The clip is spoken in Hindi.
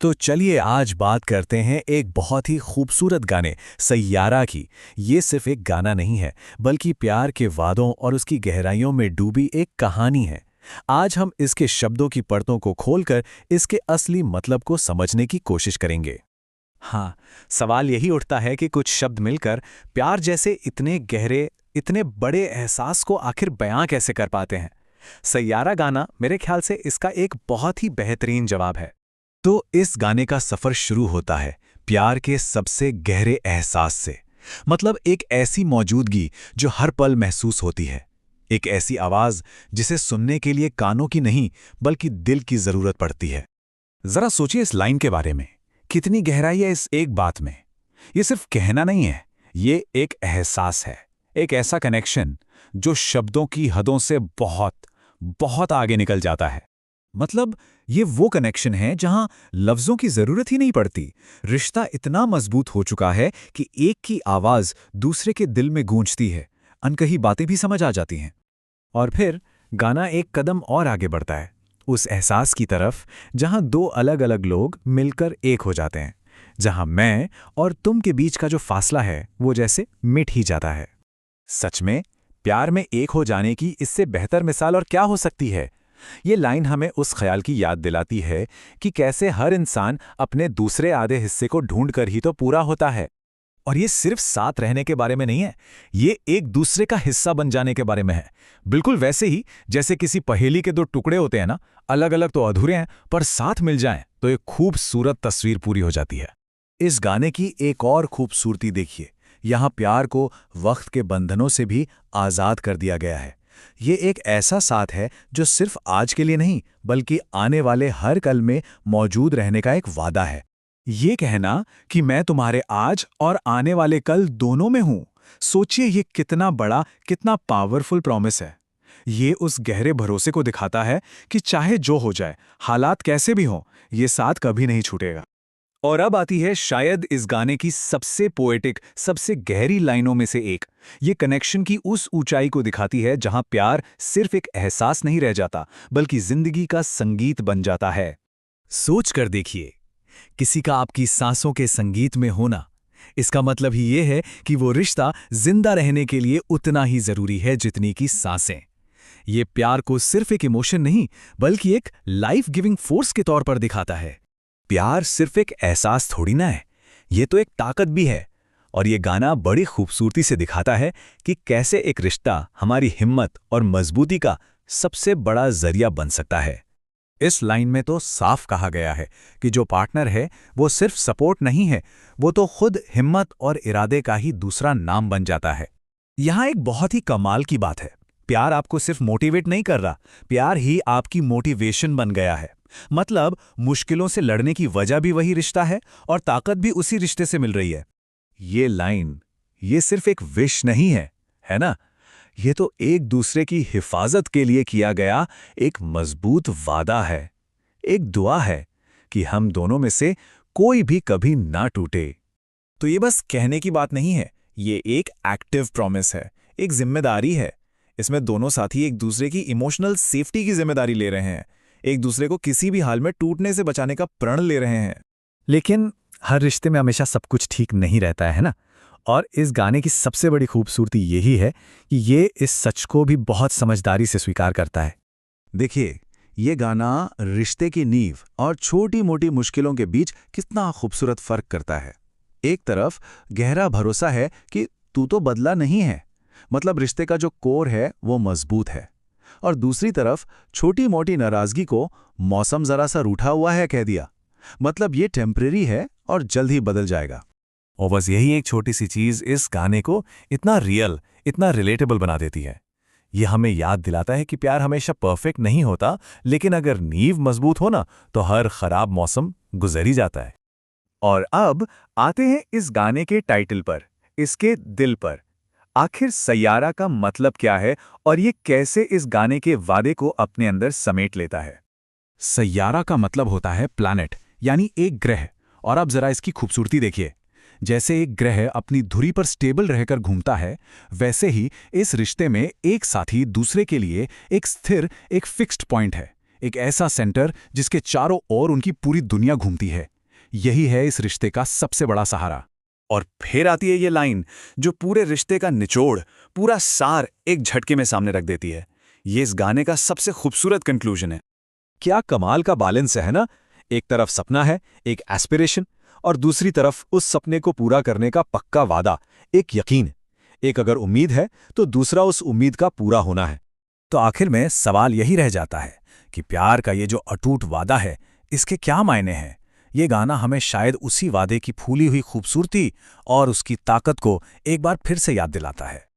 तो चलिए आज बात करते हैं एक बहुत ही खूबसूरत गाने सैयारा की। ये सिर्फ एक गाना नहीं है, बल्कि प्यार के वादों और उसकी गहराइयों में डूबी एक कहानी है। आज हम इसके शब्दों की परतों को खोलकर इसके असली मतलब को समझने की कोशिश करेंगे। हाँ, सवाल यही उठता है कि कुछ शब्द मिलकर प्यार जैसे इतने गहरे, इतने बड़े एहसास को आखिर बयां कैसे कर पाते हैं। सैयारा गाना मेरे ख्याल से इसका एक बहुत ही बेहतरीन जवाब है। तो इस गाने का सफर शुरू होता है प्यार के सबसे गहरे एहसास से। मतलब एक ऐसी मौजूदगी जो हर पल महसूस होती है, एक ऐसी आवाज जिसे सुनने के लिए कानों की नहीं बल्कि दिल की जरूरत पड़ती है। जरा सोचिए इस लाइन के बारे में, कितनी गहराई है इस एक बात में। ये सिर्फ कहना नहीं है, ये एक एहसास है, एक ऐसा कनेक्शन जो शब्दों की हदों से बहुत बहुत आगे निकल जाता है। मतलब ये वो कनेक्शन है जहां लफ्जों की जरूरत ही नहीं पड़ती। रिश्ता इतना मजबूत हो चुका है कि एक की आवाज दूसरे के दिल में गूंजती है, अनकही बातें भी समझ आ जाती हैं। और फिर गाना एक कदम और आगे बढ़ता है, उस एहसास की तरफ जहां दो अलग अलग लोग मिलकर एक हो जाते हैं, जहां मैं और तुम के बीच का जो फासला है वो जैसे मिट ही जाता है। सच में प्यार में एक हो जाने की इससे बेहतर मिसाल और क्या हो सकती है। ये लाइन हमें उस ख्याल की याद दिलाती है कि कैसे हर इंसान अपने दूसरे आधे हिस्से को ढूंढकर ही तो पूरा होता है। और ये सिर्फ साथ रहने के बारे में नहीं है, ये एक दूसरे का हिस्सा बन जाने के बारे में है। बिल्कुल वैसे ही जैसे किसी पहेली के दो टुकड़े होते हैं ना, अलग अलग तो अधूरे हैं पर साथ मिल जाएं तो एक खूबसूरत तस्वीर पूरी हो जाती है। इस गाने की एक और खूबसूरती देखिए, यहाँ प्यार को वक्त के बंधनों से भी आज़ाद कर दिया गया है। ये एक ऐसा साथ है जो सिर्फ आज के लिए नहीं बल्कि आने वाले हर कल में मौजूद रहने का एक वादा है। ये कहना कि मैं तुम्हारे आज और आने वाले कल दोनों में हूं, सोचिए ये कितना बड़ा, कितना पावरफुल प्रॉमिस है। ये उस गहरे भरोसे को दिखाता है कि चाहे जो हो जाए, हालात कैसे भी हों, ये साथ कभी नहीं छूटेगा। और अब आती है शायद इस गाने की सबसे पोएटिक, सबसे गहरी लाइनों में से एक। ये कनेक्शन की उस ऊंचाई को दिखाती है जहां प्यार सिर्फ एक एहसास नहीं रह जाता बल्कि जिंदगी का संगीत बन जाता है। सोच कर देखिए, किसी का आपकी सांसों के संगीत में होना, इसका मतलब ही ये है कि वो रिश्ता जिंदा रहने के लिए उतना ही जरूरी है जितनी की सांसें। ये प्यार को सिर्फ एक इमोशन नहीं बल्कि एक लाइफ गिविंग फोर्स के तौर पर दिखाता है। प्यार सिर्फ एक एहसास थोड़ी ना है, ये तो एक ताकत भी है। और ये गाना बड़ी खूबसूरती से दिखाता है कि कैसे एक रिश्ता हमारी हिम्मत और मजबूती का सबसे बड़ा जरिया बन सकता है। इस लाइन में तो साफ कहा गया है कि जो पार्टनर है वो सिर्फ सपोर्ट नहीं है, वो तो खुद हिम्मत और इरादे का ही दूसरा नाम बन जाता है। यहाँ एक बहुत ही कमाल की बात है, प्यार आपको सिर्फ मोटिवेट नहीं कर रहा, प्यार ही आपकी मोटिवेशन बन गया है। मतलब मुश्किलों से लड़ने की वजह भी वही रिश्ता है और ताकत भी उसी रिश्ते से मिल रही है। ये लाइन, ये सिर्फ एक विश नहीं है ना? ये तो एक दूसरे की हिफाजत के लिए किया गया एक मजबूत वादा है, एक दुआ है कि हम दोनों में से कोई भी कभी ना टूटे। तो ये बस कहने की बात नहीं है, ये एक एक्टिव प्रॉमिस है, एक जिम्मेदारी है। इसमें दोनों साथी एक दूसरे की इमोशनल सेफ्टी की जिम्मेदारी ले रहे हैं, एक दूसरे को किसी भी हाल में टूटने से बचाने का प्रण ले रहे हैं। लेकिन हर रिश्ते में हमेशा सब कुछ ठीक नहीं रहता है ना? और इस गाने की सबसे बड़ी खूबसूरती यही है कि ये इस सच को भी बहुत समझदारी से स्वीकार करता है। देखिए, ये गाना रिश्ते की नींव और छोटी मोटी मुश्किलों के बीच कितना खूबसूरत फर्क करता है। एक तरफ गहरा भरोसा है कि तू तो बदला नहीं है, मतलब रिश्ते का जो कोर है वो मजबूत है। और दूसरी तरफ छोटी मोटी नाराजगी को मौसम जरा सा रूठा हुआ है कह दिया, मतलब ये टेम्परेरी है और जल्द ही बदल जाएगा। और बस यही एक छोटी सी चीज इस गाने को इतना रियल, इतना रिलेटेबल बना देती है। ये हमें याद दिलाता है कि प्यार हमेशा परफेक्ट नहीं होता, लेकिन अगर नींव मजबूत हो ना तो हर खराब मौसम गुजर ही जाता है। और अब आते हैं इस गाने के टाइटल पर, इसके दिल पर। आखिर सैयारा का मतलब क्या है और ये कैसे इस गाने के वादे को अपने अंदर समेट लेता है? सैयारा का मतलब होता है प्लैनेट, यानी एक ग्रह। और अब जरा इसकी खूबसूरती देखिए, जैसे एक ग्रह अपनी धुरी पर स्टेबल रहकर घूमता है, वैसे ही इस रिश्ते में एक साथी दूसरे के लिए एक स्थिर, एक फिक्स्ड पॉइंट है, एक ऐसा सेंटर जिसके चारों ओर उनकी पूरी दुनिया घूमती है। यही है इस रिश्ते का सबसे बड़ा सहारा। और फिर आती है ये लाइन जो पूरे रिश्ते का निचोड़, पूरा सार एक झटके में सामने रख देती है। ये इस गाने का सबसे खूबसूरत कंक्लूजन है। क्या कमाल का बैलेंस है ना? एक तरफ सपना है, एक एस्पिरेशन, और दूसरी तरफ उस सपने को पूरा करने का पक्का वादा, एक यकीन। एक अगर उम्मीद है तो दूसरा उस उम्मीद का पूरा होना है। तो आखिर में सवाल यही रह जाता है कि प्यार का ये जो अटूट वादा है, इसके क्या मायने हैं? ये गाना हमें शायद उसी वादे की फूली हुई खूबसूरती और उसकी ताकत को एक बार फिर से याद दिलाता है।